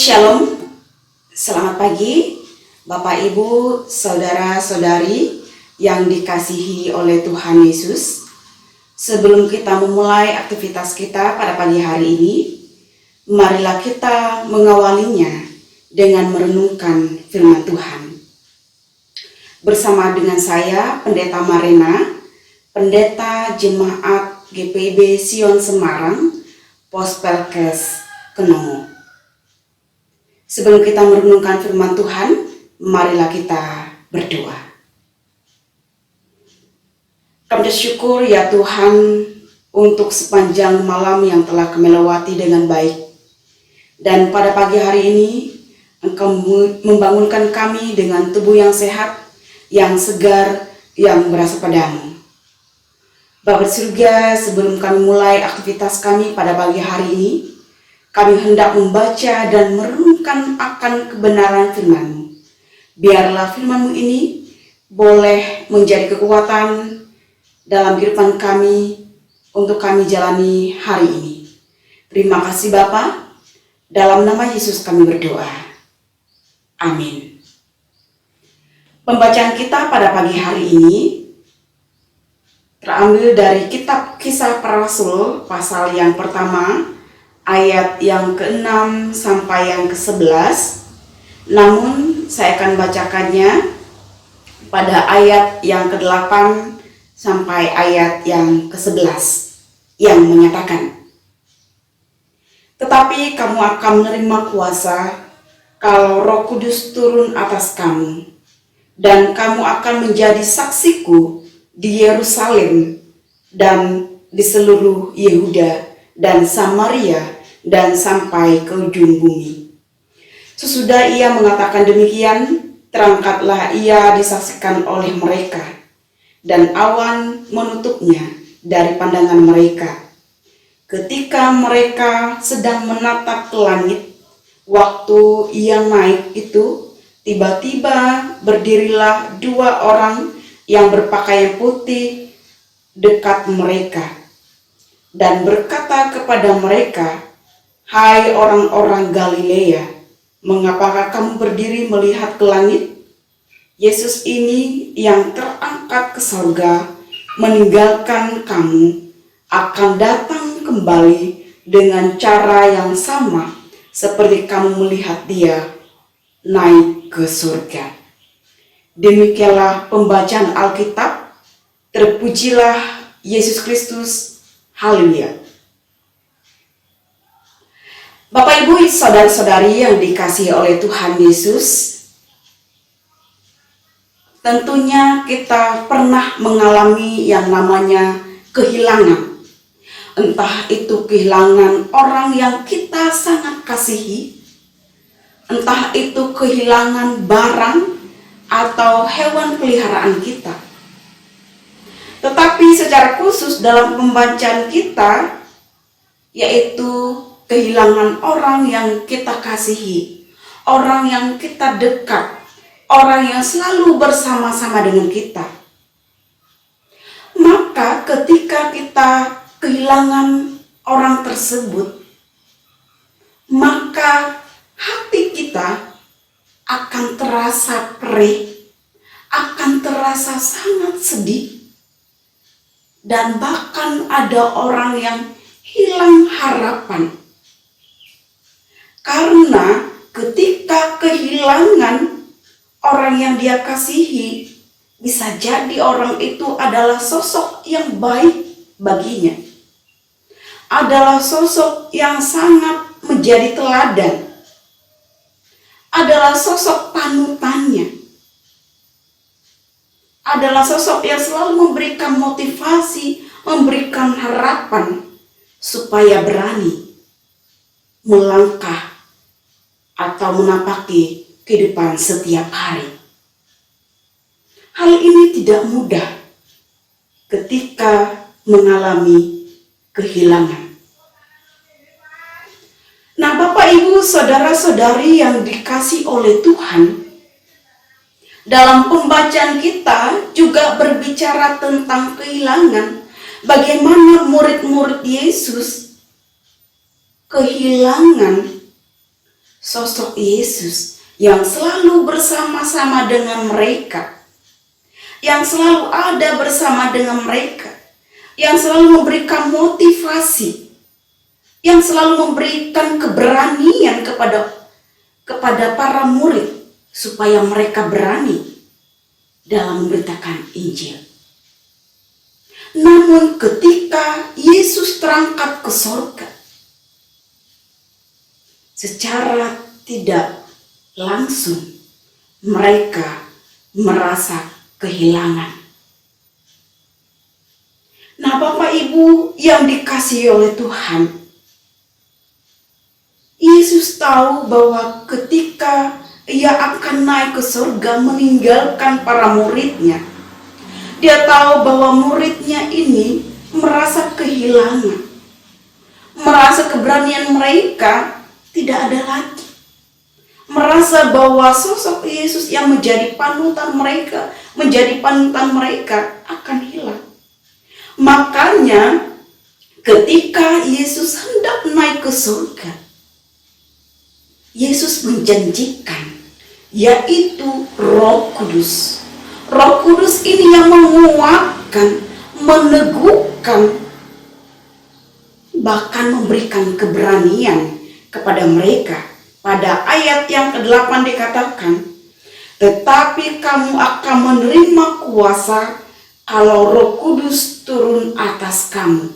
Shalom, selamat pagi Bapak Ibu, Saudara-saudari yang dikasihi oleh Tuhan Yesus. Sebelum kita memulai aktivitas kita pada pagi hari ini, marilah kita mengawalinya dengan merenungkan firman Tuhan. Bersama dengan saya, Pendeta Marena, Pendeta Jemaat GPIB Sion Semarang, Pospelkes Kenongo. Sebelum kita merenungkan firman Tuhan, marilah kita berdoa. Kami bersyukur ya Tuhan untuk sepanjang malam yang telah kami lewati dengan baik. Dan pada pagi hari ini, Engkau membangunkan kami dengan tubuh yang sehat, yang segar, yang berasal padamu. Bapa surga, sebelum kami mulai aktivitas kami pada pagi hari ini, kami hendak membaca dan merenungkan akan kebenaran firman-Mu. Biarlah firman-Mu ini boleh menjadi kekuatan dalam kehidupan kami untuk kami jalani hari ini. Terima kasih Bapa, dalam nama Yesus kami berdoa. Amin. Pembacaan kita pada pagi hari ini terambil dari kitab Kisah Para Rasul pasal yang pertama, ayat yang ke-6 sampai yang ke-11. Namun saya akan bacakannya pada ayat yang ke-8 sampai ayat yang ke-11 yang menyatakan, "Tetapi kamu akan menerima kuasa kalau Roh Kudus turun atas kamu, dan kamu akan menjadi saksiku di Yerusalem dan di seluruh Yehuda dan Samaria dan sampai ke ujung bumi." Sesudah ia mengatakan demikian, terangkatlah ia disaksikan oleh mereka, dan awan menutupnya dari pandangan mereka. Ketika mereka sedang menatap ke langit, waktu ia naik itu, tiba-tiba berdirilah dua orang yang berpakaian putih dekat mereka, dan berkata kepada mereka, "Hai orang-orang Galilea, mengapakah kamu berdiri melihat ke langit? Yesus ini yang terangkat ke surga meninggalkan kamu akan datang kembali dengan cara yang sama seperti kamu melihat dia naik ke surga." Demikianlah pembacaan Alkitab. Terpujilah Yesus Kristus. Haleluya. Bapak Ibu, saudara-saudari yang dikasihi oleh Tuhan Yesus, tentunya kita pernah mengalami yang namanya kehilangan. Entah itu kehilangan orang yang kita sangat kasihi, entah itu kehilangan barang atau hewan peliharaan kita. Tetapi secara khusus dalam pembacaan kita, yaitu kehilangan orang yang kita kasihi, orang yang kita dekat, orang yang selalu bersama-sama dengan kita. Maka ketika kita kehilangan orang tersebut, maka hati kita akan terasa perih, akan terasa sangat sedih, dan bahkan ada orang yang hilang harapan. Karena ketika kehilangan orang yang dia kasihi, bisa jadi orang itu adalah sosok yang baik baginya, adalah sosok yang sangat menjadi teladan, adalah sosok panutannya, adalah sosok yang selalu memberikan motivasi, memberikan harapan supaya berani melangkah atau menapaki kehidupan setiap hari. Hal ini tidak mudah ketika mengalami kehilangan. Nah, Bapak Ibu, saudara-saudari yang dikasihi oleh Tuhan, dalam pembacaan kita juga berbicara tentang kehilangan. Bagaimana murid-murid Yesus kehilangan sosok Yesus yang selalu bersama-sama dengan mereka, yang selalu ada bersama dengan mereka, yang selalu memberikan motivasi, yang selalu memberikan keberanian kepada para murid supaya mereka berani dalam memberitakan Injil. Namun ketika Yesus terangkat ke sorga, secara tidak langsung mereka merasa kehilangan. Nah, Bapak Ibu yang dikasihi oleh Tuhan, Yesus tahu bahwa ketika Ia akan naik ke surga meninggalkan para muridnya, Dia tahu bahwa muridnya ini merasa kehilangan, merasa keberanian mereka tidak ada lagi, merasa bahwa sosok Yesus yang menjadi panutan mereka, akan hilang. Makanya ketika Yesus hendak naik ke surga, Yesus menjanjikan, yaitu Roh Kudus. Roh Kudus ini yang menguatkan, meneguhkan, bahkan memberikan keberanian kepada mereka. Pada ayat yang ke-8 dikatakan, tetapi kamu akan menerima kuasa kalau Roh Kudus turun atas kamu,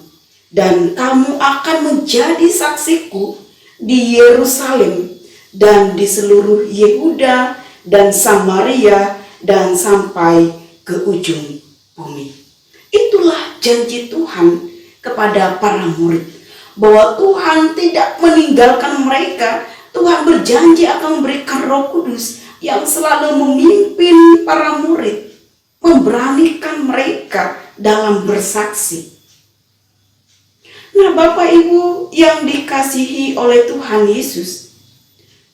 dan kamu akan menjadi saksiku di Yerusalem dan di seluruh Yehuda dan Samaria dan sampai ke ujung bumi. Itulah janji Tuhan kepada para murid, bahwa Tuhan tidak meninggalkan mereka. Tuhan berjanji akan memberikan Roh Kudus yang selalu memimpin para murid, memberanikan mereka dalam bersaksi. Nah, Bapak Ibu yang dikasihi oleh Tuhan Yesus,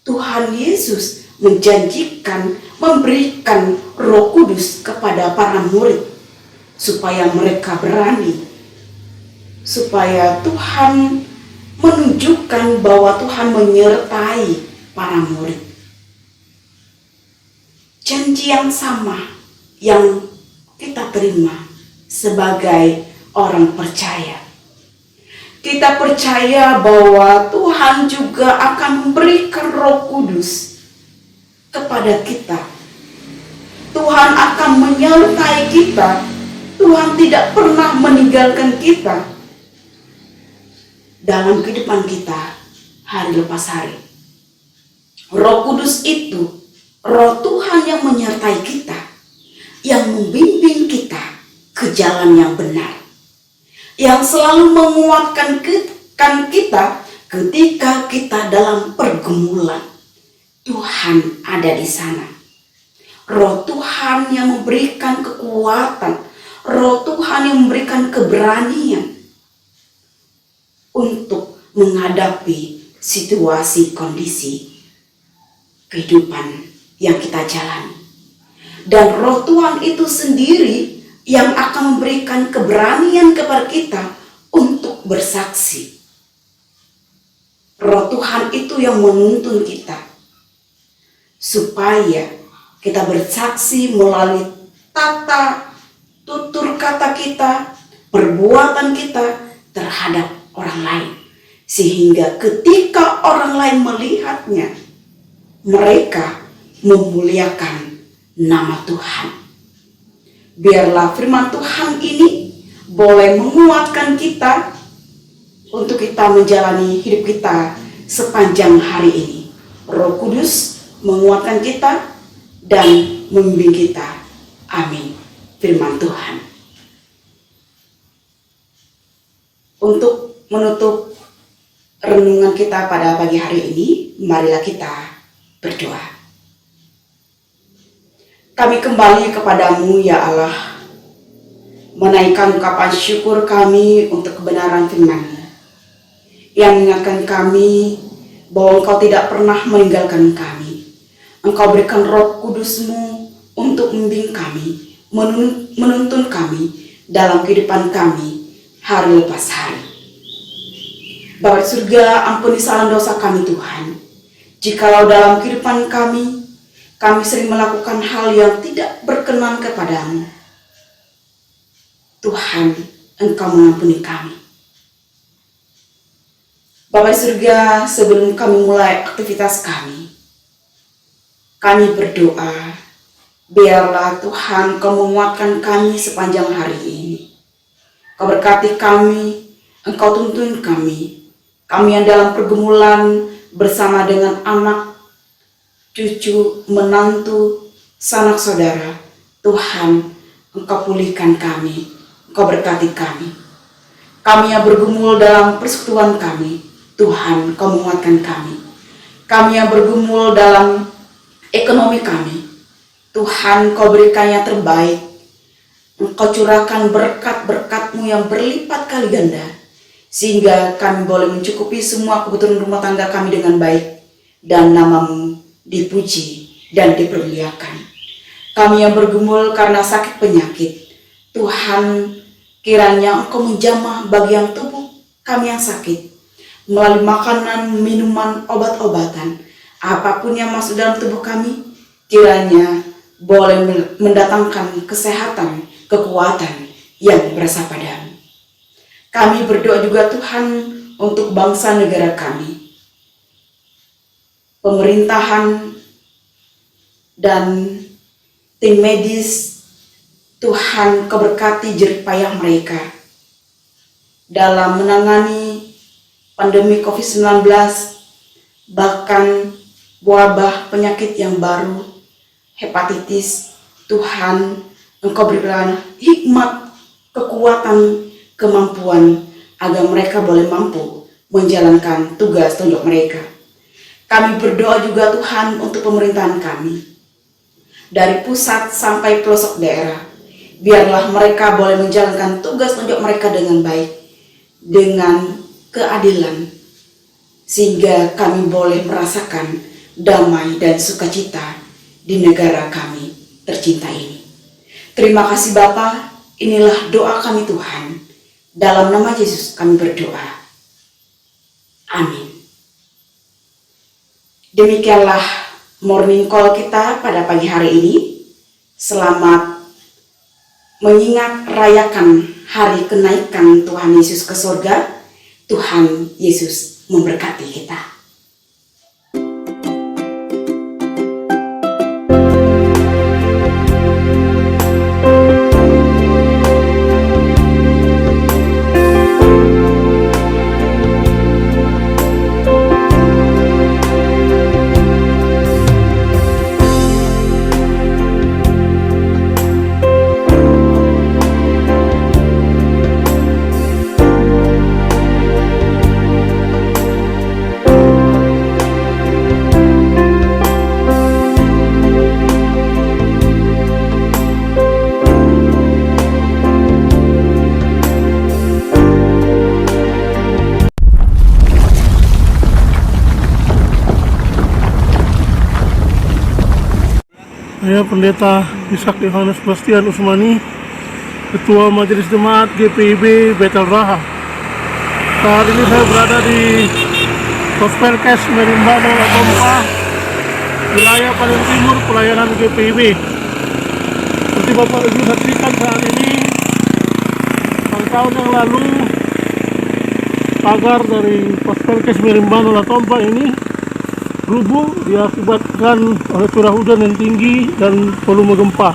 Tuhan Yesus menjanjikan memberikan Roh Kudus kepada para murid supaya mereka berani, supaya Tuhan menunjukkan bahwa Tuhan menyertai para murid. Janji yang sama yang kita terima sebagai orang percaya. Kita percaya bahwa Tuhan juga akan memberikan Roh Kudus kepada kita. Tuhan akan menyertai kita. Tuhan tidak pernah meninggalkan kita dalam kehidupan kita hari lepas hari. Roh Kudus itu Roh Tuhan yang menyertai kita, yang membimbing kita ke jalan yang benar, yang selalu menguatkan kita ketika kita dalam pergumulan. Tuhan ada di sana. Roh Tuhan yang memberikan kekuatan, Roh Tuhan yang memberikan keberanian untuk menghadapi situasi kondisi kehidupan yang kita jalani. Dan Roh Tuhan itu sendiri yang akan memberikan keberanian kepada kita untuk bersaksi. Roh Tuhan itu yang menuntun kita supaya kita bersaksi melalui tata tutur kata kita, perbuatan kita terhadap orang lain, sehingga ketika orang lain melihatnya, mereka memuliakan nama Tuhan. Biarlah firman Tuhan ini boleh menguatkan kita untuk kita menjalani hidup kita sepanjang hari ini. Roh Kudus menguatkan kita dan membimbing kita. Amin. Firman Tuhan. Untuk menutup renungan kita pada pagi hari ini, marilah kita berdoa. Kami kembali kepadamu ya Allah, menaikkan ungkapan syukur kami untuk kebenaran firman-Mu yang mengingatkan kami bahwa Engkau tidak pernah meninggalkan kami. Engkau berikan Roh Kudus-Mu untuk membimbing kami, menuntun kami dalam kehidupan kami hari lepas hari. Bapa di surga, ampuni salah dosa kami Tuhan. Jikalau dalam kehidupan kami sering melakukan hal yang tidak berkenan kepadamu, Tuhan, Engkau mengampuni kami. Bapa di surga, sebelum kami mulai aktivitas kami berdoa, biarlah Tuhan Kau menguatkan kami sepanjang hari ini. Kau berkati kami, Engkau tuntun kami yang dalam pergumulan bersama dengan anak, cucu, menantu, sanak saudara. Tuhan, Engkau pulihkan kami, Engkau berkati kami. Kami yang bergumul dalam persekutuan kami, Tuhan, Kau menguatkan kami. Kami yang bergumul dalam ekonomi kami, Tuhan, Kau berikan yang terbaik. Engkau curahkan berkat-berkat-Mu yang berlipat kali ganda, sehingga kami boleh mencukupi semua kebutuhan rumah tangga kami dengan baik, dan nama-Mu dipuji dan dipermuliakan. Kami yang bergumul karena sakit penyakit, Tuhan, kiranya Engkau menjamah bagian tubuh kami yang sakit, melalui makanan, minuman, obat-obatan, apapun yang masuk dalam tubuh kami, kiranya boleh mendatangkan kesehatan, kekuatan yang berasal padamu. Kami berdoa juga Tuhan untuk bangsa negara kami, pemerintahan dan tim medis. Tuhan, Kau berkati jerih payah mereka dalam menangani pandemi COVID-19, bahkan wabah penyakit yang baru, hepatitis. Tuhan, Engkau berikan hikmat, kekuatan, kemampuan agar mereka boleh mampu menjalankan tugas tanggung mereka. Kami berdoa juga Tuhan untuk pemerintahan kami, dari pusat sampai pelosok daerah. Biarlah mereka boleh menjalankan tugas tanggung mereka dengan baik, dengan keadilan, sehingga kami boleh merasakan damai dan sukacita di negara kami tercinta ini. Terima kasih Bapa, inilah doa kami Tuhan. Dalam nama Yesus kami berdoa. Amin. Demikianlah morning call kita pada pagi hari ini. Selamat mengingat rayakan hari kenaikan Tuhan Yesus ke surga. Tuhan Yesus memberkati kita. Saya Pendeta Ishak Yohanes Bastian Usmani, Ketua Majelis Jemaat GPIB Betel Raha. Saat ini saya berada di Pospelkes Merimbano Latompa, wilayah paling timur pelayanan GPIB. Seperti Bapak Ibu saksikan saat ini, tahun yang lalu pagar dari Pospelkes Merimbano Latompa ini rubuh diakibatkan oleh curah hujan yang tinggi dan volume gempa.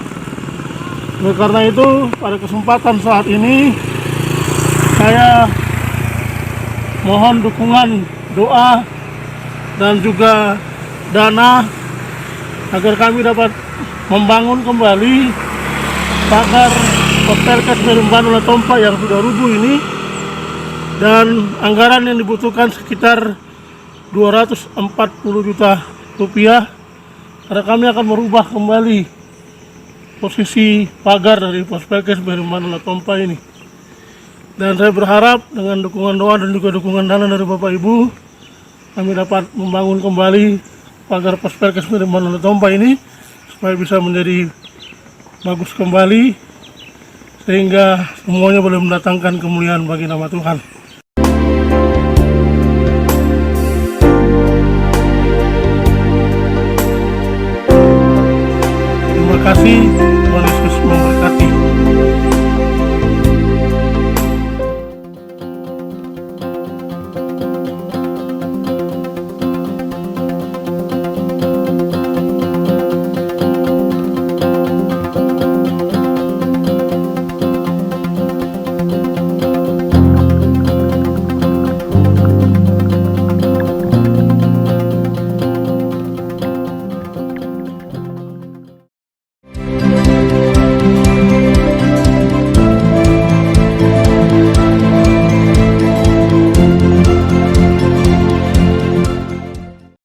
Oleh karena itu, pada kesempatan saat ini saya mohon dukungan doa dan juga dana agar kami dapat membangun kembali pagar Pospelkes Merimbano Latompa yang sudah rubuh ini, dan anggaran yang dibutuhkan sekitar 240 juta rupiah, karena kami akan merubah kembali posisi pagar dari Pospelkes Merimbano Latompa ini. Dan saya berharap dengan dukungan doa dan juga dukungan dana dari Bapak Ibu, kami dapat membangun kembali pagar Pospelkes Merimbano Latompa ini supaya bisa menjadi bagus kembali, sehingga semuanya boleh mendatangkan kemuliaan bagi nama Tuhan. tinggi